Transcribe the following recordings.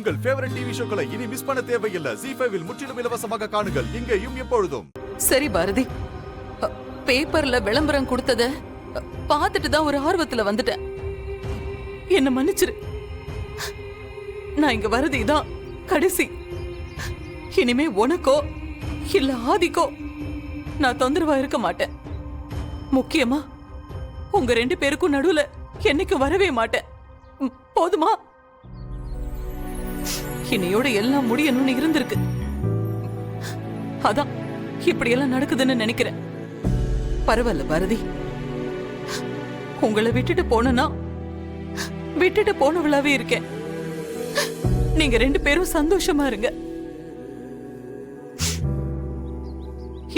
உங்கள் favourite TV ஷோக்களை இனி miss பண்ண தேவையில்லை. ZEE5 இல் முற்றிலும் இலவசமாக காணுங்கள். இங்கேயும் எப்பொழுதும். சரி பாரதி, பேப்பர்ல விளம்பரம் கொடுத்தத பார்த்துட்டு தான் ஒரு ஆர்வத்துல வந்துட்டேன். என்ன மன்னிச்சிரு. நான் இங்க வரது இதான் கடைசி. இனிமே உனக்கோ இல்ல ஆதிக்கோ நான் தொந்தரவா இருக்க மாட்டேன். முக்கியமா உங்க 2 பேருக்கும் நடுவுல என்னைக்கு வரவே மாட்டேன். போதுமா? இன்னையோட எல்லாம் முடியணும்னு இருந்திருக்கு. அதான் இப்படி எல்லாம் நடக்குதுன்னு நினைக்கிறேன். பரவாயில்ல பாரதி, உங்களை விட்டுட்டு போனா விட்டுட்டு போனவளாவே இருக்கேன். நீங்க 2 பேரும் சந்தோஷமா இருங்க.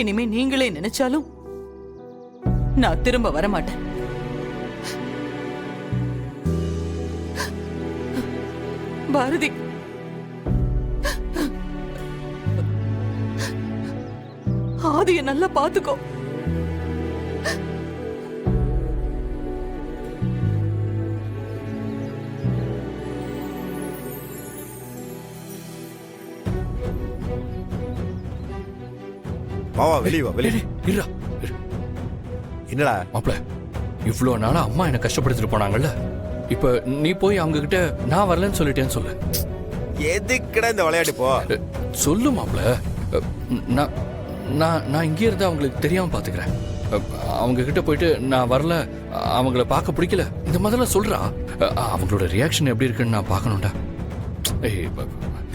இனிமே நீங்களே நினைச்சாலும் நான் திரும்ப வரமாட்டேன். பாரதி, ஆதிய நல்லா பாத்துக்கோ. வாவா, வெளியே வா, வெளியே. என்னடா மாப்ள, இவ்வளோ நாளா அம்மா என்ன கஷ்டப்படுத்திட்டு போனாங்கல்ல, இப்ப நீ போய் அவங்க கிட்ட நான் வரலன்னு சொல்லிட்டேன்னு சொல்லு. எதுக்குடா இந்த விளையாட்டு? போ சொல்லு மாப்ள. நான் நான் நான் இங்கே இருந்து அவங்களுக்கு தெரியாம பாத்துக்கிறேன். அவங்க கிட்ட போயிட்டு நான் வரல, அவங்கள பார்க்க பிடிக்கல, இந்த மாதிரிலாம் சொல்றா. அவங்களோட ரியாக்ஷன் எப்படி இருக்குன்னு நான் பார்க்கணும்டா.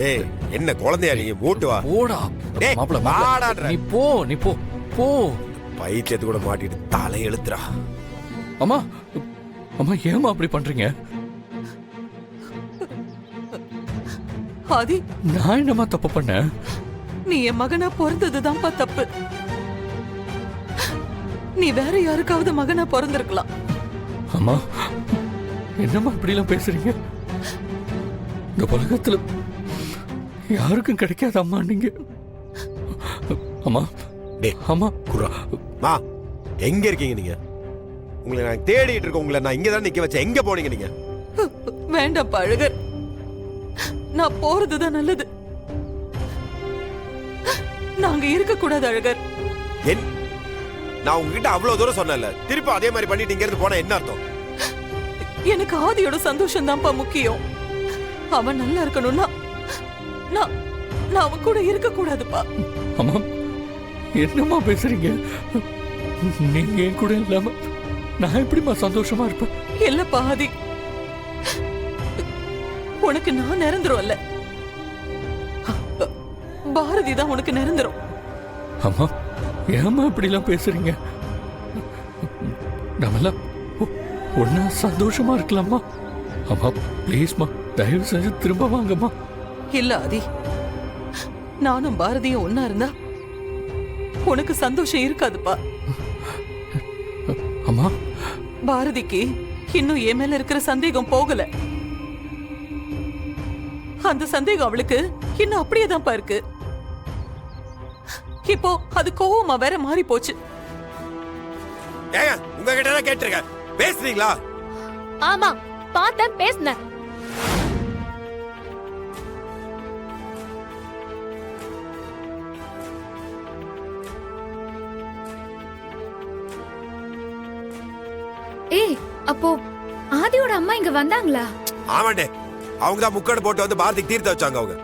ஏய், என்ன குழந்தையா நீ? மூட்டு வா. போடா மாப்ள, நீ போ, நீ போ போ. பைத்தியத்து கூட மாட்டிட்டு தலை எழுத்துறா. அம்மா, அம்மா ஏமா அப்படி பண்றீங்க? ஆதி, நான் என்னமா தப்பு பண்ணேன்? நீ என் மகனா பிறந்ததுதான்ப்பா தப்பு. நீ வேற யாருக்காவது மகனா பிறந்திருக்கலாம். அம்மா, என்னம்மா இப்படி எல்லாம் பேசுறீங்க? இந்த உலகத்துல யாருக்கும் கிடைக்காத அம்மா நீங்க. அம்மா, அம்மா குரா, மா எங்க இருக்கீங்க நீங்க? உங்களை நான் தேடிட்டு இருக்கேன். உங்களை நான் இங்க தான் நிக்க வச்சேன். எங்க போனீங்க நீங்க? வேண்டாம்ப்பா அழகர், நான் போறதுதான் நல்லது. நாங்க இருக்க கூடாது அழகர். நான் உங்ககிட்ட அவ்வளவு தூரம் சொன்னேன்ல, திருப்பி அதே மாதிரி பண்ணிட்டு இங்க இருந்து போனா என்ன அர்த்தம்? எனக்கு ஆதியோட சந்தோஷம் தான்ப்பா முக்கியம். அவன் நல்லா இருக்கணும்னா நான் அவன் கூட இருக்க கூடாதுப்பா. அம்மா, என்னம்மா பேசுறீங்க? நீங்க என் கூட இல்லாம நான் எப்படிமா சந்தோஷமா இருப்பேன்? இல்லப்பா ஆதி, உனக்கு நான் நிரந்தரம் இல்ல, பாரதி தான் உனக்கு நிரந்தரம். அம்மா, ஏமா இப்படி எல்லாம் பேசுறீங்க? நம்மெல்லாம் ஒன்னா சந்தோஷமா இருக்கலாமா? அம்மா பிளீஸ்மா, தயவு செஞ்சு திரும்ப வாங்கம்மா. இல்ல ஆதி, நானும் பாரதியும் ஒன்னா இருந்தா உனக்கு சந்தோஷம் இருக்காதுப்பா. அம்மா, பாரதிக்கு இன்னும் என் மேல இருக்கிற சந்தேகம் போகல. அந்த சந்தேகம் அவளுக்கு இன்னும் அப்படியேதான்ப்பா இருக்கு. இப்போ அது கோவமா வேற மாறி போச்சு. ஏங்க, உங்ககிட்ட தான் கேட்டிருக்கேன், பேசுறீங்களா? ஆமா, பார்த்தேன், பேசுனேன். ஏய், அப்போ ஆதியோட அம்மா இங்க வந்தாங்களா? ஆமாண்டே, அவங்க தான் முக்கடை போட்டு வந்து பாரதிக்கு தீர்த்த வச்சாங்க. அவங்க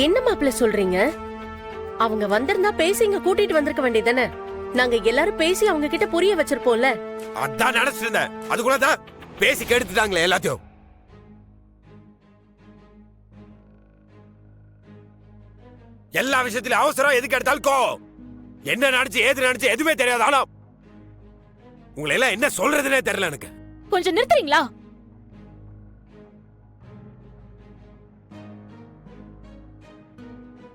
என்ன மாப்பிள்ள சொல்றீங்க? அவங்க வந்திருந்தா பேசி இங்க கூட்டிட்டு வந்திருக்க வேண்டியதானே? நாங்க எல்லாரும் பேசி அவங்க கிட்ட புரிய வச்சிருப்போம்ல. அதான் நினைச்சிட்டு இருந்தேன். அதுக்குள்ளதான் பேசி கெடுத்துட்டாங்களே எல்லாத்தையும். எல்லா விஷயத்திலும் அவசரம், எதுக்கு எடுத்தாலும் கோவம். என்ன நினைச்சு ஏது நினைச்சு எதுவுமே தெரியாது. ஆனா உங்களை எல்லாம் என்ன சொல்றதுன்னே தெரியல எனக்கு. கொஞ்சம் நிறுத்துறீங்களா?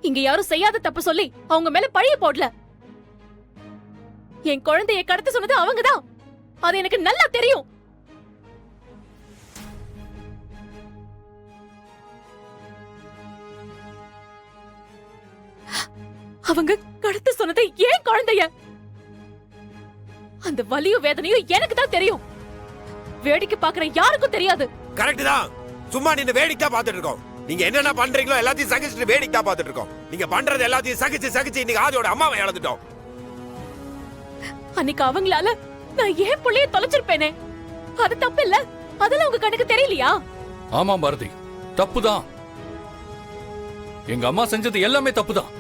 இங்க யாரும் செய்யாத தப்பு சொல்லி அவங்க மேல பழிய போடல. என் குழந்தையை கடத்த சொன்னது அவங்கதான். அது எனக்கு நல்லா தெரியும். அவங்க கடத்த சொன்னது ஏன் குழந்தைய? அந்த வலியும் வேதனையும் எனக்கு தான் தெரியும். வேடிக்கை பாக்குற யாருக்கும் தெரியாது. கரெக்ட் தான். சும்மா நின்னு வேடிக்கை தான் பார்த்துட்டு இருக்கோம். நீங்க என்னென்ன பண்றீங்களோ எல்லாத்தையும் சகிச்சுட்டு வேடிக்கை தான் பார்த்துட்டு இருக்கோம். நீங்க பண்றது எல்லாத்தையும் சகிச்சு இன்னைக்கு ஆதியோட அம்மாவை இழந்துட்டோம். அன்னைக்கு அவங்களால நான் ஏன் புள்ளைய தொலைச்சிருப்பேனே, அது தப்பு இல்ல? அதெல்லாம் உங்க கணக்கு தெரியலையா? ஆமா பாரதி, தப்புதான். எங்க அம்மா செஞ்சது எல்லாமே தப்புதான்.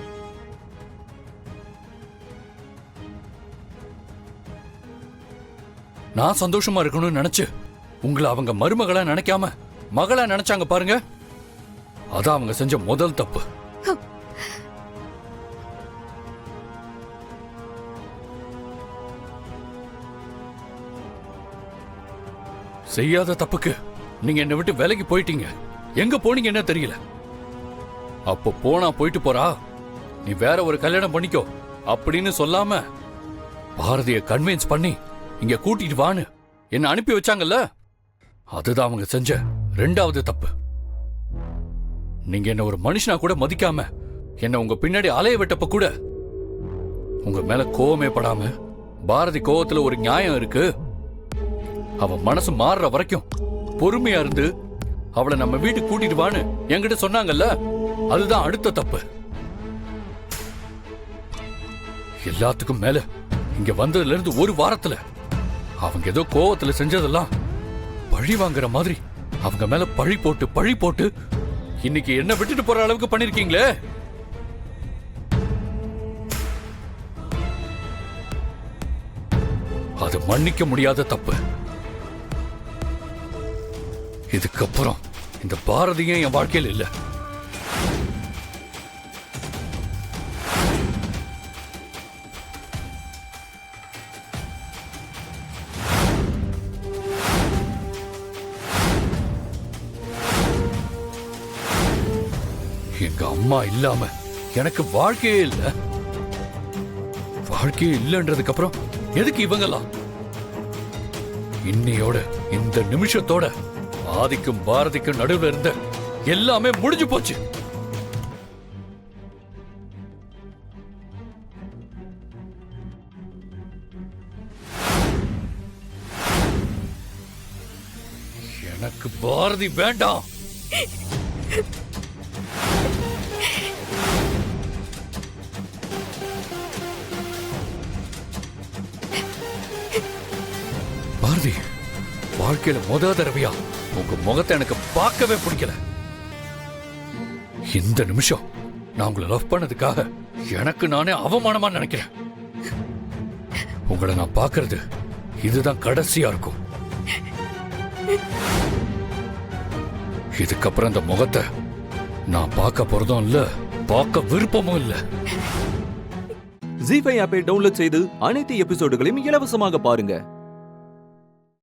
நான் சந்தோஷமா இருக்கணும்னு நினைச்சு உங்களை அவங்க மருமகளா நினைக்காம மகளா நினைச்சாங்க பாருங்க, அதான் அவங்க செஞ்ச முதல் தப்பு. செய்யாத தப்புக்கு நீங்க என்னை விட்டு விலகி போயிட்டீங்க. எங்க போனீங்க என்ன தெரியல. அப்போ போனா போயிட்டு போறா, நீ வேற ஒரு கல்யாணம் பண்ணிக்கோ அப்படின்னு சொல்லாம பாரதிய கன்வின்ஸ் பண்ணி இங்க கூட்டிட்டு வான்னு என்ன அனுப்பி வச்சாங்கல்ல, அதுதான் அவங்க செஞ்ச ரெண்டாவது தப்பு. நீங்க என்ன ஒரு மனுஷனா கூட மதிக்காம என்ன உங்க பின்னாடி அலைய விட்டப்ப கூட உங்க மேல கோவமே படாம, பாரதி கோவத்துல ஒரு நியாயம் இருக்கு, அவன் மனசு மாறுற வரைக்கும் பொறுமையா இருந்து அவளை நம்ம வீட்டுக்கு கூட்டிட்டு வான்னு என்கிட்ட சொன்னாங்கல்ல, அதுதான் அடுத்த தப்பு. எல்லாத்துக்கும் மேல இங்க வந்ததுல இருந்து ஒரு வாரத்துல அவங்க ஏதோ கோவத்துல செஞ்சதெல்லாம் பழி வாங்குற மாதிரி அவங்க மேல பழி போட்டு இன்னைக்கு என்ன விட்டுட்டு போற அளவுக்கு பண்ணிருக்கீங்களே. அது மன்னிக்க முடியாத தப்பு. இதுக்கப்புறம் இந்த பாரதியும் என் வாழ்க்கையில் இல்ல. எங்க அம்மா இல்லாம எனக்கு வாழ்க்கையே இல்ல. வாழ்க்கையே இல்லன்றதுக்கு அப்புறம் எதுக்கு இவங்கெல்லாம்? இன்னையோட இந்த நிமிஷத்தோட ஆதிக்கும் பாரதிக்கும் நடுவில் இருந்த எல்லாமே முடிஞ்சு போச்சு. எனக்கு பாரதி வேண்டாம். பாரதி, வாழ்க்கையில முத தடவையா உங்க முகத்தை எனக்கு பார்க்கவே பிடிக்கல. இந்த நிமிஷம் நான் உங்களை லவ் பண்ணதுக்காக எனக்கு நானே அவமானமா நினைக்கிறேன். உங்களை நான் பார்க்கிறது இதுதான் கடைசியா இருக்கும். இதுக்கப்புறம் இந்த முகத்தை நான் பார்க்க போறதும் இல்ல, பார்க்க விருப்பமும் இல்ல. ஜீ5 ஆப்பை டவுன்லோட் செய்து அனைத்து எபிசோடுகளையும் இலவசமாக பாருங்க.